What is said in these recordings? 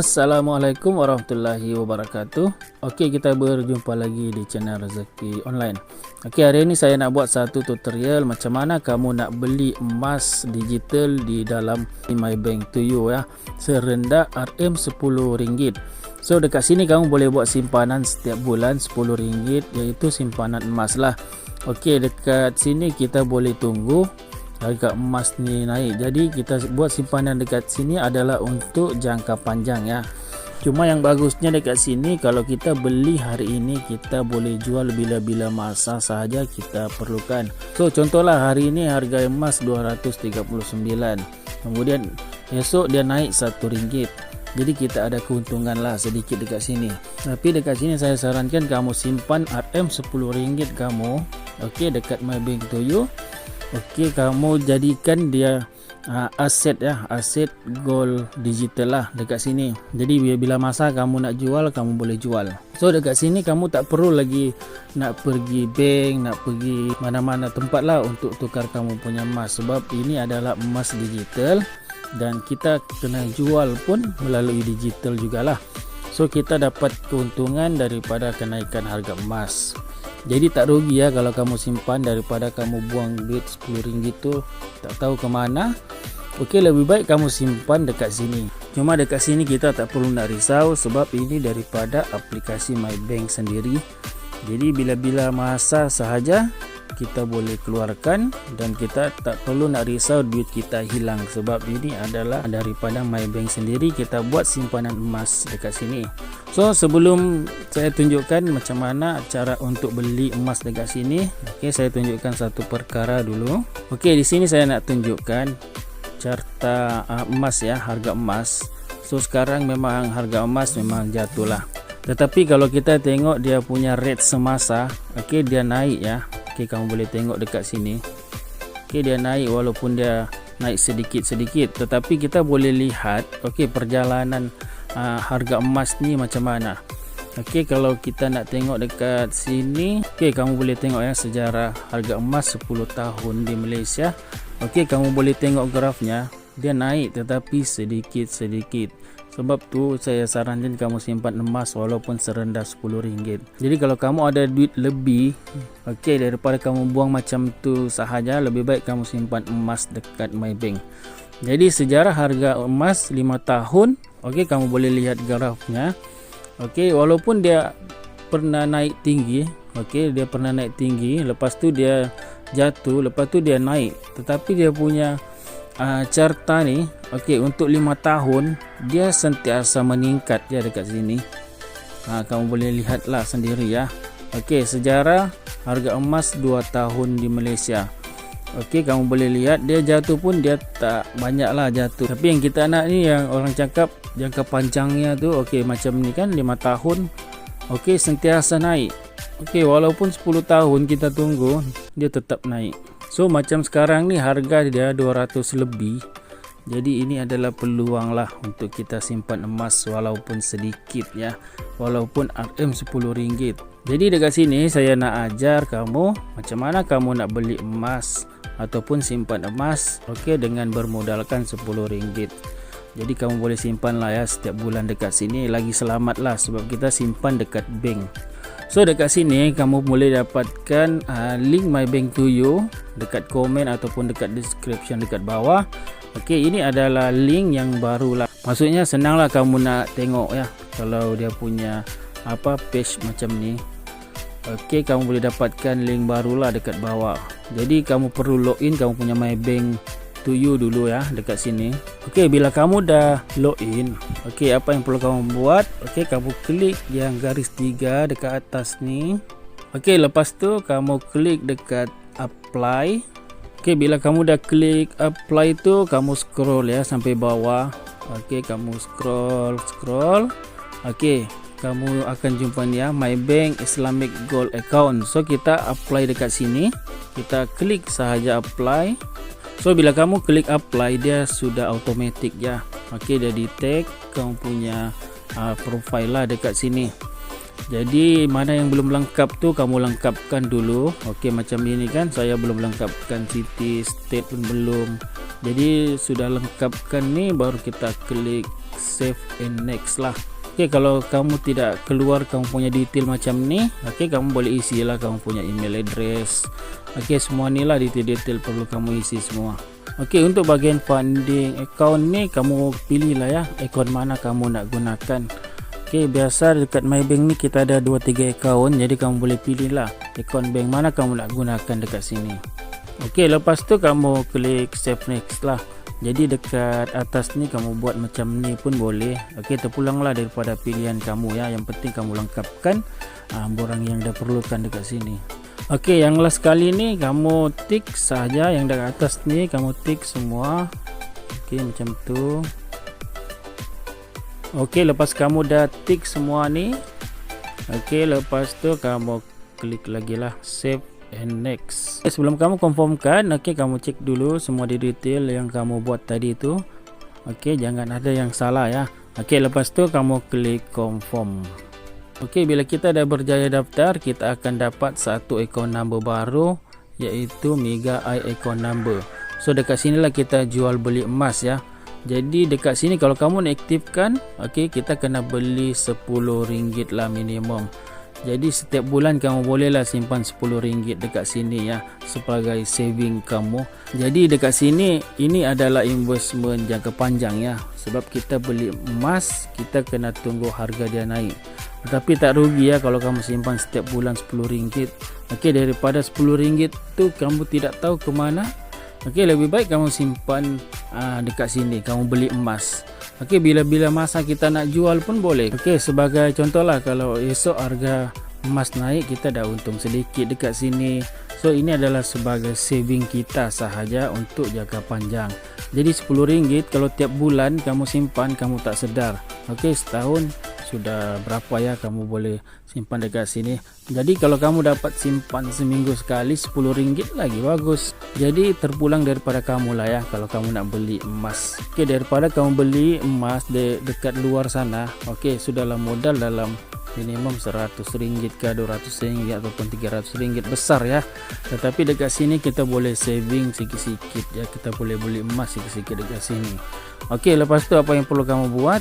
Assalamualaikum warahmatullahi wabarakatuh. Okey, kita berjumpa lagi di channel Rezeki Online. Okey, hari ini saya nak buat satu tutorial macam mana kamu nak beli emas digital di dalam MyBank to You ya, serendah RM10. So dekat sini kamu boleh buat simpanan setiap bulan RM10, iaitu simpanan emas lah. Okey, dekat sini kita boleh tunggu harga emas ni naik. Jadi kita buat simpanan dekat sini adalah untuk jangka panjang ya. Cuma yang bagusnya dekat sini, kalau kita beli hari ini, kita boleh jual bila-bila masa sahaja kita perlukan. So contohlah hari ini harga emas 239, kemudian esok dia naik RM1. Jadi kita ada keuntungan lah sedikit dekat sini. Tapi dekat sini saya sarankan kamu simpan RM10 kamu, okey, dekat MyBank to You. Okey, kamu jadikan dia aset ya, aset gold digital lah dekat sini. Jadi bila masa kamu nak jual, kamu boleh jual. So dekat sini kamu tak perlu lagi nak pergi bank, nak pergi mana-mana tempat lah untuk tukar kamu punya emas, sebab ini adalah emas digital dan kita kena jual pun melalui digital jugalah. So kita dapat keuntungan daripada kenaikan harga emas. Jadi tak rugi ya kalau kamu simpan, daripada kamu buang duit RM10 tu tak tahu ke mana. Okey, lebih baik kamu simpan dekat sini. Cuma dekat sini kita tak perlu nak risau, sebab ini daripada aplikasi MyBank sendiri. Jadi bila-bila masa sahaja kita boleh keluarkan dan kita tak perlu nak risau duit kita hilang, sebab ini adalah daripada MyBank sendiri. Kita buat simpanan emas dekat sini. So sebelum saya tunjukkan macam mana cara untuk beli emas dekat sini, okey, saya tunjukkan satu perkara dulu. Okey, di sini saya nak tunjukkan carta emas ya, harga emas. So sekarang memang harga emas memang jatuh lah. Tetapi kalau kita tengok dia punya rate semasa, okey, dia naik ya. Okey, kamu boleh tengok dekat sini. Okey, dia naik walaupun dia naik sedikit-sedikit, tetapi kita boleh lihat okey perjalanan harga emas ni macam mana. Okey, kalau kita nak tengok dekat sini, okey, kamu boleh tengok ya sejarah harga emas 10 tahun di Malaysia. Okey, kamu boleh tengok grafnya, dia naik tetapi sedikit-sedikit. Sebab tu saya sarankan kamu simpan emas walaupun serendah RM10. Jadi kalau kamu ada duit lebih, okey, daripada kamu buang macam tu sahaja, lebih baik kamu simpan emas dekat MyBank. Jadi sejarah harga emas 5 tahun, okey, kamu boleh lihat grafnya. Okey, walaupun dia pernah naik tinggi, okey, dia pernah naik tinggi, lepas tu dia jatuh, lepas tu dia naik. Tetapi dia punya carta ni, okey, untuk 5 tahun dia sentiasa meningkat ya dekat sini. Kamu boleh lihatlah sendiri ya. Okey, sejarah harga emas 2 tahun di Malaysia. Okey, kamu boleh lihat dia jatuh pun dia tak banyak lah jatuh. Tapi yang kita nak ni, yang orang cakap jangka panjangnya tu, okey, macam ni kan 5 tahun, okey, sentiasa naik. Okey, walaupun 10 tahun kita tunggu, dia tetap naik. So macam sekarang ni harga dia 200 lebih. Jadi ini adalah peluang lah untuk kita simpan emas walaupun sedikit ya, walaupun RM10. Jadi dekat sini saya nak ajar kamu macam mana kamu nak beli emas ataupun simpan emas, okey, dengan bermodalkan RM10. Jadi kamu boleh simpan lah ya setiap bulan dekat sini. Lagi selamat lah sebab kita simpan dekat bank. So dekat sini kamu boleh dapatkan link MyBank to You dekat komen ataupun dekat description dekat bawah. Okey, ini adalah link yang baru lah. Maksudnya senang lah kamu nak tengok ya, kalau dia punya page macam ni. Okey, kamu boleh dapatkan link baru lah dekat bawah. Jadi kamu perlu login kamu punya MyBank to You dulu ya dekat sini. Okey, bila kamu dah login, okey, apa yang perlu kamu buat? Okey, kamu klik yang garis 3 dekat atas ni. Okey, lepas tu kamu klik dekat apply. Okey, bila kamu dah klik apply tu, kamu scroll ya sampai bawah. Okey, kamu scroll. Okey, kamu akan jumpa ni ya, MyBank Islamic Gold Account. So kita apply dekat sini. Kita klik sahaja apply. So bila kamu klik apply, dia sudah automatic ya. Okey, dia detect kamu punya profile lah dekat sini. Jadi mana yang belum lengkap tu kamu lengkapkan dulu. Okey, macam ini kan saya belum lengkapkan city, state pun belum. Jadi sudah lengkapkan ni, baru kita klik save and next lah. Okey, kalau kamu tidak keluar kamu punya detail macam ni, okey, kamu boleh isi lah kamu punya email address. Okey, semua ni lah detail-detail perlu kamu isi semua. Okey, untuk bahagian funding account ni kamu pilih lah ya, account mana kamu nak gunakan. Okey, biasa dekat MyBank ni kita ada 2-3 account, jadi kamu boleh pilih lah account bank mana kamu nak gunakan dekat sini. Okey, lepas tu kamu klik save next lah. Jadi dekat atas ni kamu buat macam ni pun boleh. Okey, terpulanglah daripada pilihan kamu ya. Yang penting kamu lengkapkan borang yang dah perlukan dekat sini. Okey, yang last kali ni kamu tik saja yang dekat atas ni, kamu tik semua. Okey, macam tu. Okey, lepas kamu dah tik semua ni, okey, lepas tu kamu klik lagi lah save and next. Sebelum kamu confirmkan, okey, kamu cek dulu semua detail yang kamu buat tadi tu. Okey, jangan ada yang salah ya. Okey, lepas tu kamu klik confirm. Okey, bila kita dah berjaya daftar, kita akan dapat satu account number baru, iaitu Mega I account number. So dekat sinilah kita jual beli emas ya. Jadi dekat sini kalau kamu nak aktifkan, okey, kita kena beli RM10 lah minimum. Jadi setiap bulan kamu bolehlah simpan RM10 dekat sini ya, sebagai saving kamu. Jadi dekat sini ini adalah investment jangka panjang ya. Sebab kita beli emas, kita kena tunggu harga dia naik. Tetapi tak rugi ya kalau kamu simpan setiap bulan RM10. Okey, daripada RM10 tu kamu tidak tahu ke mana. Okey, lebih baik kamu simpan dekat sini, kamu beli emas. Okey, bila-bila masa kita nak jual pun boleh. Okey, sebagai contoh lah, kalau esok harga emas naik, kita dah untung sedikit dekat sini. So ini adalah sebagai saving kita sahaja untuk jangka panjang. Jadi RM10 kalau tiap bulan kamu simpan, kamu tak sedar. Okey, setahun sudah berapa ya kamu boleh simpan dekat sini. Jadi kalau kamu dapat simpan seminggu sekali RM10 lagi bagus. Jadi terpulang daripada kamu lah ya kalau kamu nak beli emas. Okey, daripada kamu beli emas dekat luar sana, okey, sudahlah modal dalam minimum RM100 ke RM200 ataupun RM300 besar ya. Tetapi dekat sini kita boleh saving sikit-sikit ya, kita boleh beli emas sikit-sikit dekat sini. Okey, lepas tu apa yang perlu kamu buat?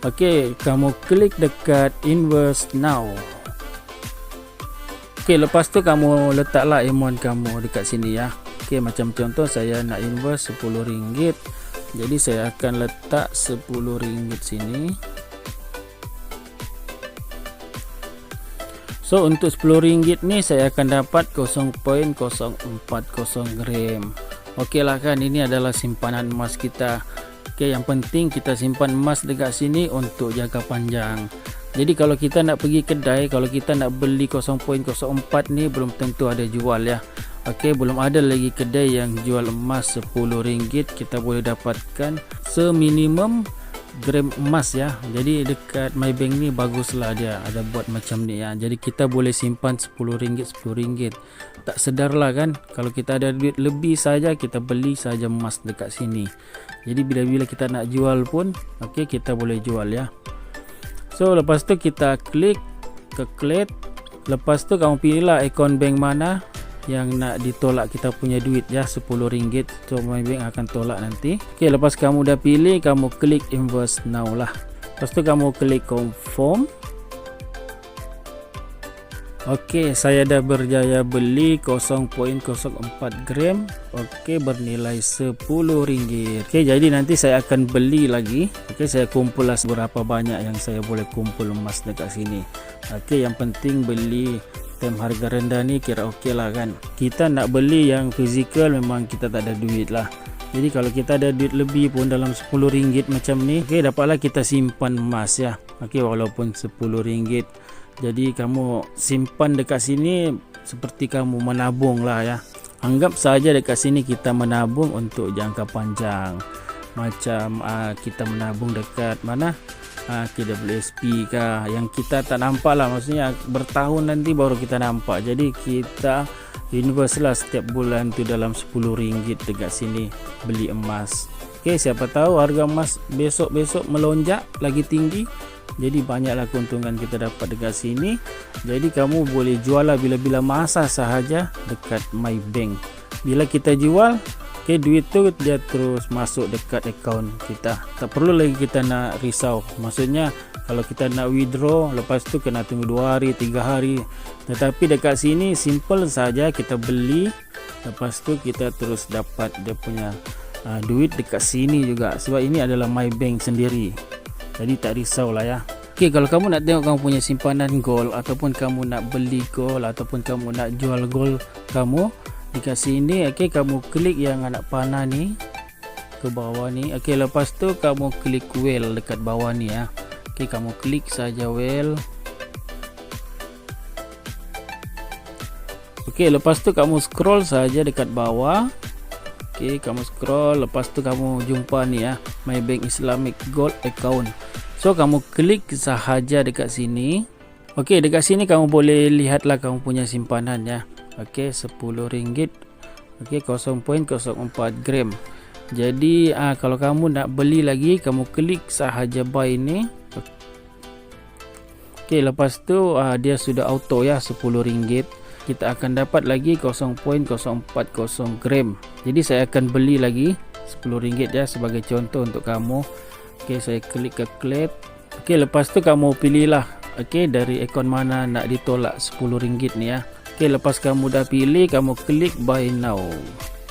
Okey, kamu klik dekat invest now. Okey, lepas tu kamu letaklah amount kamu dekat sini ya. Okey, macam contoh saya nak invest RM10. Jadi saya akan letak RM10 sini. So untuk RM10 ni saya akan dapat 0.040 gram. Okey lah kan, ini adalah simpanan emas kita. Okey, yang penting kita simpan emas dekat sini untuk jangka panjang. Jadi kalau kita nak pergi kedai, kalau kita nak beli 0.04 ni belum tentu ada jual ya. Okey, belum ada lagi kedai yang jual emas RM10. Kita boleh dapatkan seminimum gram emas ya. Jadi dekat MyBank ni baguslah dia ada buat macam ni ya. Jadi kita boleh simpan RM10. Tak sedarlah kan, kalau kita ada duit lebih saja kita beli saja emas dekat sini. Jadi bila-bila kita nak jual pun okey, kita boleh jual ya. So lepas tu kita klik ke create. Lepas tu kamu pilihlah akaun bank mana yang nak ditolak kita punya duit ya, RM10. So MyBank akan tolak nanti. Okey, lepas kamu dah pilih, kamu klik invest now lah. Lepas tu kamu klik confirm. Okey, saya dah berjaya beli 0.04 gram. Okey, bernilai RM10. Okey, jadi nanti saya akan beli lagi. Okey, saya kumpullah berapa banyak yang saya boleh kumpul emas dekat sini. Okey, yang penting beli time harga rendah ni kira okey lah kan. Kita nak beli yang fizikal memang kita tak ada duit lah. Jadi kalau kita ada duit lebih pun dalam RM10 macam ni, okey, dapatlah kita simpan emas ya. Okey, walaupun RM10. Jadi kamu simpan dekat sini seperti kamu menabung lah ya. Anggap saja dekat sini kita menabung untuk jangka panjang. Macam kita menabung dekat mana? KWSP kah, yang kita tak nampak lah, maksudnya bertahun nanti baru kita nampak. Jadi kita invest lah setiap bulan tu dalam RM10 dekat sini beli emas. Okey, siapa tahu harga emas besok-besok melonjak lagi tinggi. Jadi banyaklah keuntungan kita dapat dekat sini. Jadi kamu boleh jual lah bila-bila masa sahaja dekat MyBank. Bila kita jual, Okey, duit tu dia terus masuk dekat akaun kita. Tak perlu lagi kita nak risau. Maksudnya kalau kita nak withdraw, lepas tu kena tunggu 2 hari, 3 hari. Tetapi dekat sini simple saja, kita beli, lepas tu kita terus dapat dia punya duit dekat sini juga. Sebab ini adalah my bank sendiri. Jadi tak risau lah ya. Okey, kalau kamu nak tengok kamu punya simpanan gold, ataupun kamu nak beli gold, ataupun kamu nak jual gold kamu, dekat sini, okey, kamu klik yang anak panah ni ke bawah ni. Okey, lepas tu kamu klik whale dekat bawah ni ya. Okey, kamu klik saja whale. Okey, lepas tu kamu scroll saja dekat bawah. Okey, kamu scroll, lepas tu kamu jumpa ni ya, My Bank Islamic Gold Account. So kamu klik sahaja dekat sini. Okey, dekat sini kamu boleh lihatlah kamu punya simpanan ya. Okey, RM10. Okey, 0.04 gram. Jadi kalau kamu nak beli lagi, kamu klik sahaja buy ni. Okey, lepas tu dia sudah auto ya, RM10. Kita akan dapat lagi 0.040 gram. Jadi saya akan beli lagi RM10 ya, sebagai contoh untuk kamu. Okey, saya klik ke claim. Okey, lepas tu kamu pilihlah, okey, dari akaun mana nak ditolak RM10 ni ya. Okey, lepas kamu dah pilih, kamu klik buy now.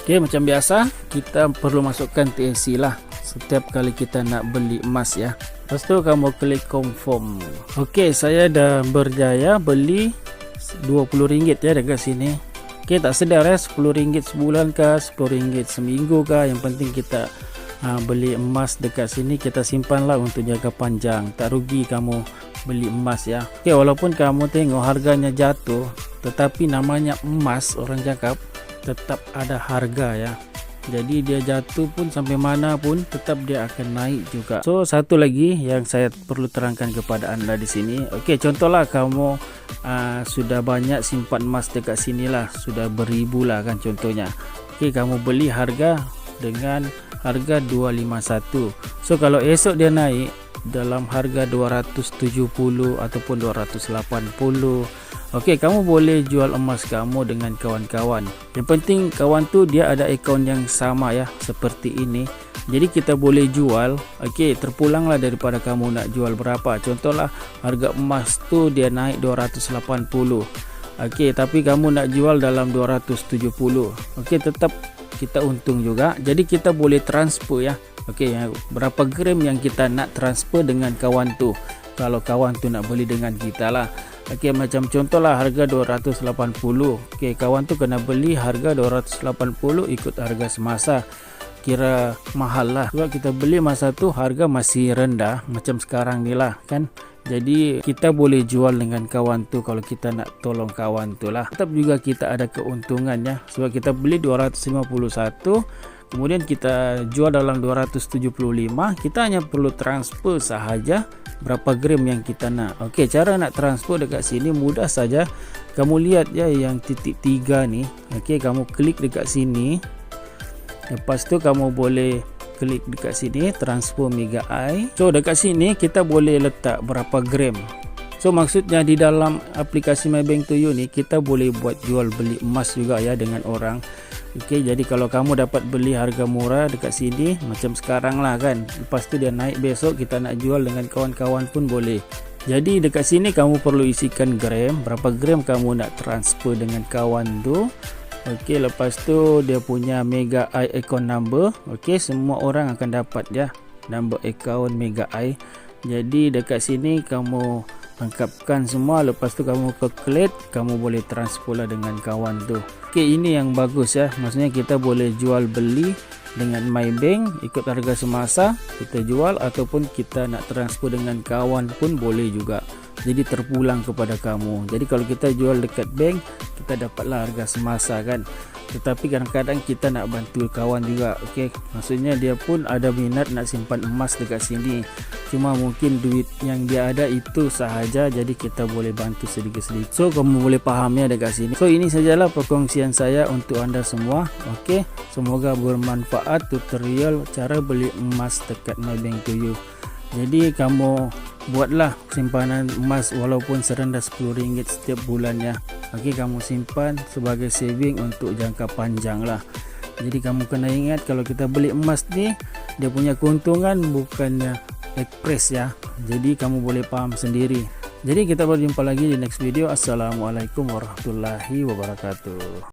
Okey, macam biasa kita perlu masukkan TNC lah setiap kali kita nak beli emas ya. Lepas tu kamu klik confirm. Okey, saya dah berjaya beli RM20 ya dekat sini. Okey, tak sedar ya, RM10 sebulan kah, RM10 seminggu kah, yang penting kita beli emas dekat sini, kita simpanlah untuk jangka panjang. Tak rugi kamu beli emas ya. Okey, walaupun kamu tengok harganya jatuh, tetapi namanya emas, orang cakap tetap ada harga ya. Jadi dia jatuh pun sampai mana pun tetap dia akan naik juga. So satu lagi yang saya perlu terangkan kepada anda di sini. Okey, contohlah kamu sudah banyak simpan emas dekat sini lah, sudah beribu lah kan contohnya. Okey, kamu beli harga dengan harga 251. So kalau esok dia naik dalam harga 270 ataupun 280, okey, kamu boleh jual emas kamu dengan kawan-kawan. Yang penting kawan tu dia ada akaun yang sama ya, seperti ini. Jadi kita boleh jual. Okey, terpulanglah daripada kamu nak jual berapa. Contohlah harga emas tu dia naik 280. Okey, tapi kamu nak jual dalam 270. Okey, tetap kita untung juga. Jadi kita boleh transfer ya. Okey, berapa gram yang kita nak transfer dengan kawan tu, kalau kawan tu nak beli dengan kita lah. Okey, macam contohlah harga 280. Okey, kawan tu kena beli harga 280 ikut harga semasa. Kira mahal lah, sebab kita beli masa tu harga masih rendah macam sekarang ni lah kan. Jadi kita boleh jual dengan kawan tu kalau kita nak tolong kawan tu lah. Tetap juga kita ada keuntungan ya, sebab kita beli 251, kemudian kita jual dalam 275. Kita hanya perlu transfer sahaja berapa gram yang kita nak. Okey, cara nak transfer dekat sini mudah saja. Kamu lihat ya yang titik 3 ni. Okey, kamu klik dekat sini. Lepas tu kamu boleh klik dekat sini transfer Mega Eye. So dekat sini kita boleh letak berapa gram. So maksudnya di dalam aplikasi My Bank to You ni kita boleh buat jual beli emas juga ya dengan orang. Okey, jadi kalau kamu dapat beli harga murah dekat sini macam sekarang lah kan, lepas tu dia naik besok, kita nak jual dengan kawan-kawan pun boleh. Jadi dekat sini kamu perlu isikan gram, berapa gram kamu nak transfer dengan kawan tu. Okey, lepas tu dia punya Mega Eye account number. Okey, semua orang akan dapat ya number account Mega Eye. Jadi dekat sini kamu lengkapkan semua, lepas tu kamu ke calculate, kamu boleh transfer lah dengan kawan tu. Okey, ini yang bagus ya, maksudnya kita boleh jual beli dengan My Bank ikut harga semasa kita jual, ataupun kita nak transfer dengan kawan pun boleh juga. Jadi terpulang kepada kamu. Jadi kalau kita jual dekat bank, kita dapatlah harga semasa kan. Tetapi kadang-kadang kita nak bantu kawan juga. Okey, maksudnya dia pun ada minat nak simpan emas dekat sini, cuma mungkin duit yang dia ada itu sahaja, jadi kita boleh bantu sedikit-sedikit. So kamu boleh pahamnya dekat sini. So ini sajalah perkongsian saya untuk anda semua. Okey, semoga bermanfaat tutorial cara beli emas dekat My Bank to You. Jadi kamu buatlah simpanan emas walaupun serendah RM10 setiap bulannya. Okey, kamu simpan sebagai saving untuk jangka panjang lah. Jadi kamu kena ingat kalau kita beli emas nih, dia punya keuntungan bukannya ekspres ya. Jadi kamu boleh paham sendiri. Jadi kita berjumpa lagi di next video. Assalamualaikum warahmatullahi wabarakatuh.